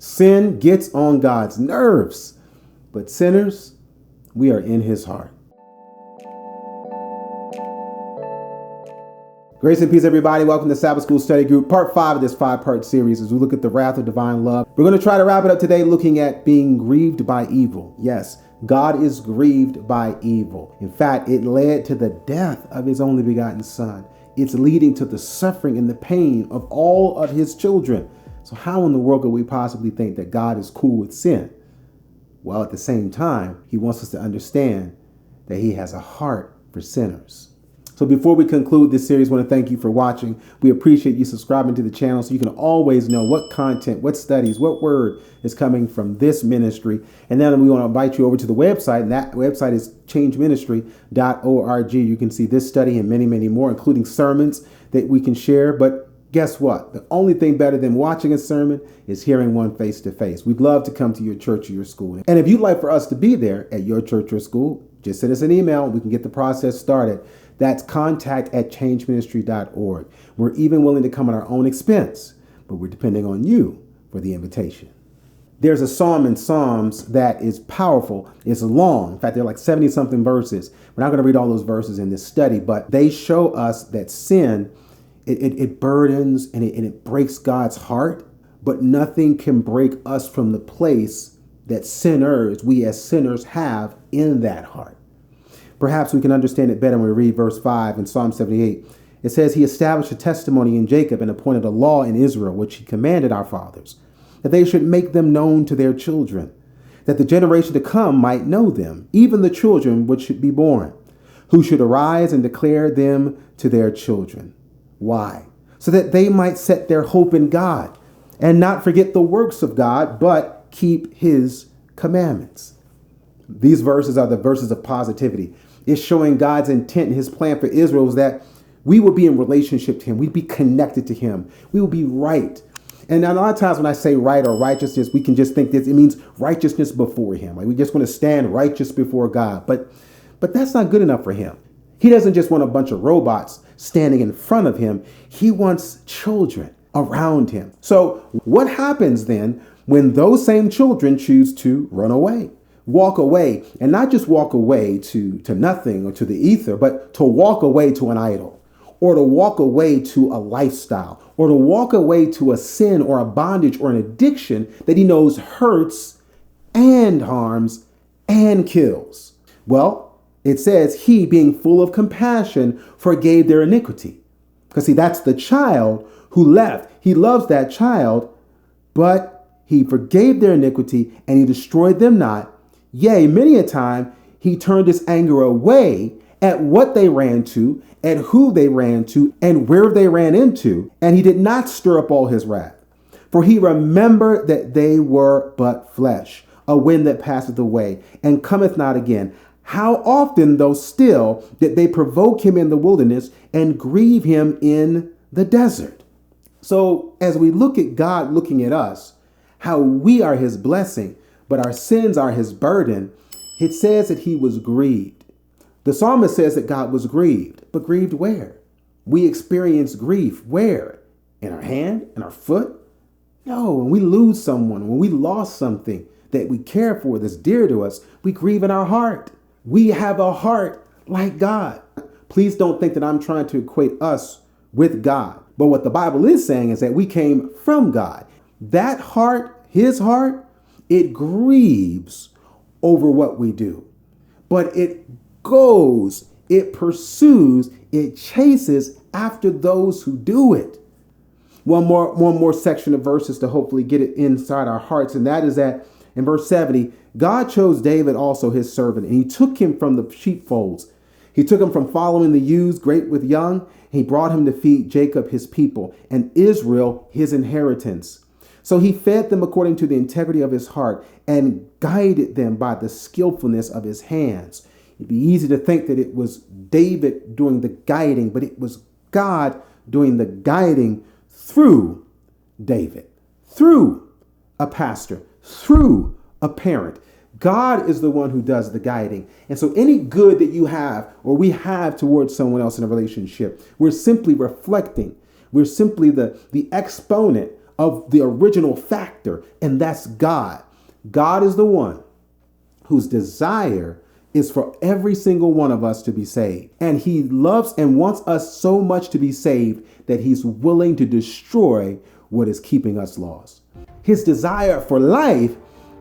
Sin gets on God's nerves, but sinners, we are in his heart. Grace and peace, everybody. Welcome to Sabbath School Study Group, part 5 of this 5-part series as we look at the wrath of divine love. We're going to try to wrap it up today looking at being grieved by evil. Yes, God is grieved by evil. In fact, it led to the death of his only begotten son. It's leading to the suffering and the pain of all of his children. So how in the world could we possibly think that God is cool with sin? Well, at the same time, he wants us to understand that he has a heart for sinners. So before we conclude this series, I want to thank you for watching. We appreciate you subscribing to the channel so you can always know what content, what studies, what word is coming from this ministry. And then we want to invite you over to the website, and that website is changeministry.org. You can see this study and many, many more, including sermons that we can share. But guess what? The only thing better than watching a sermon is hearing one face to face. We'd love to come to your church or your school. And if you'd like for us to be there at your church or school, just send us an email. We can get the process started. That's contact@changeministry.org. We're even willing to come at our own expense, but we're depending on you for the invitation. There's a psalm in Psalms that is powerful. It's long. In fact, they're like 70 something verses. We're not going to read all those verses in this study, but they show us that sin, it burdens and it breaks God's heart, but nothing can break us from the place that we as sinners have in that heart. Perhaps we can understand it better when we read verse 5 in Psalm 78. It says, he established a testimony in Jacob and appointed a law in Israel, which he commanded our fathers, that they should make them known to their children, that the generation to come might know them, even the children which should be born, who should arise and declare them to their children. Why? So that they might set their hope in God and not forget the works of God, but keep his commandments. These verses are the verses of positivity. It's showing God's intent and his plan for Israel is that we will be in relationship to him. We'd be connected to him. We will be right. And a lot of times when I say right or righteousness, we can just think that it means righteousness before him. Like we just want to stand righteous before God. But that's not good enough for him. He doesn't just want a bunch of robots standing in front of him. He wants children around him. So what happens then when those same children choose to run away? Walk away, and not just walk away to nothing or to the ether, but to walk away to an idol, or to walk away to a lifestyle, or to walk away to a sin or a bondage or an addiction that he knows hurts and harms and kills. Well, it says he, being full of compassion, forgave their iniquity. Because see, that's the child who left. He loves that child, but he forgave their iniquity and he destroyed them not. Yea, many a time he turned his anger away at what they ran to, at who they ran to, and where they ran into, and he did not stir up all his wrath. For he remembered that they were but flesh, a wind that passeth away, and cometh not again. How often, though still, did they provoke him in the wilderness, and grieve him in the desert? So as we look at God looking at us, how we are his blessing, but our sins are his burden, it says that he was grieved. The psalmist says that God was grieved, but grieved where? We experience grief where? In our hand, in our foot? No, when we lose someone, when we lost something that we care for that's dear to us, we grieve in our heart. We have a heart like God. Please don't think that I'm trying to equate us with God. But what the Bible is saying is that we came from God. That heart, his heart, it grieves over what we do, but it goes, it pursues, it chases after those who do it. One more section of verses to hopefully get it inside our hearts. And that is that in verse 70, God chose David also his servant, and he took him from the sheepfolds. He took him from following the ewes, great with young. And he brought him to feed Jacob his people and Israel his inheritance. So he fed them according to the integrity of his heart and guided them by the skillfulness of his hands. It'd be easy to think that it was David doing the guiding, but it was God doing the guiding through David, through a pastor, through a parent. God is the one who does the guiding. And so any good that you have or we have towards someone else in a relationship, we're simply reflecting. We're simply the exponent of the original factor, and that's God. God is the one whose desire is for every single one of us to be saved. And he loves and wants us so much to be saved that he's willing to destroy what is keeping us lost. His desire for life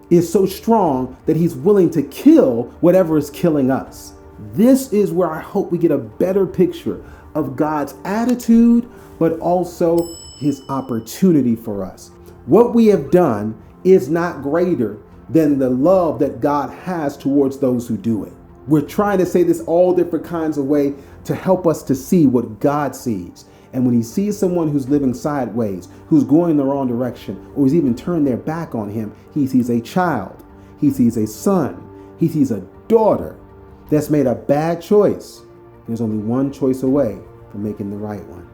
is so strong that he's willing to kill whatever is killing us. This is where I hope we get a better picture of God's attitude, but also his opportunity for us. What we have done is not greater than the love that God has towards those who do it. We're trying to say this all different kinds of ways to help us to see what God sees. And when he sees someone who's living sideways, who's going in the wrong direction, or who's even turned their back on him, he sees a child, he sees a son, he sees a daughter that's made a bad choice. There's only one choice away from making the right one.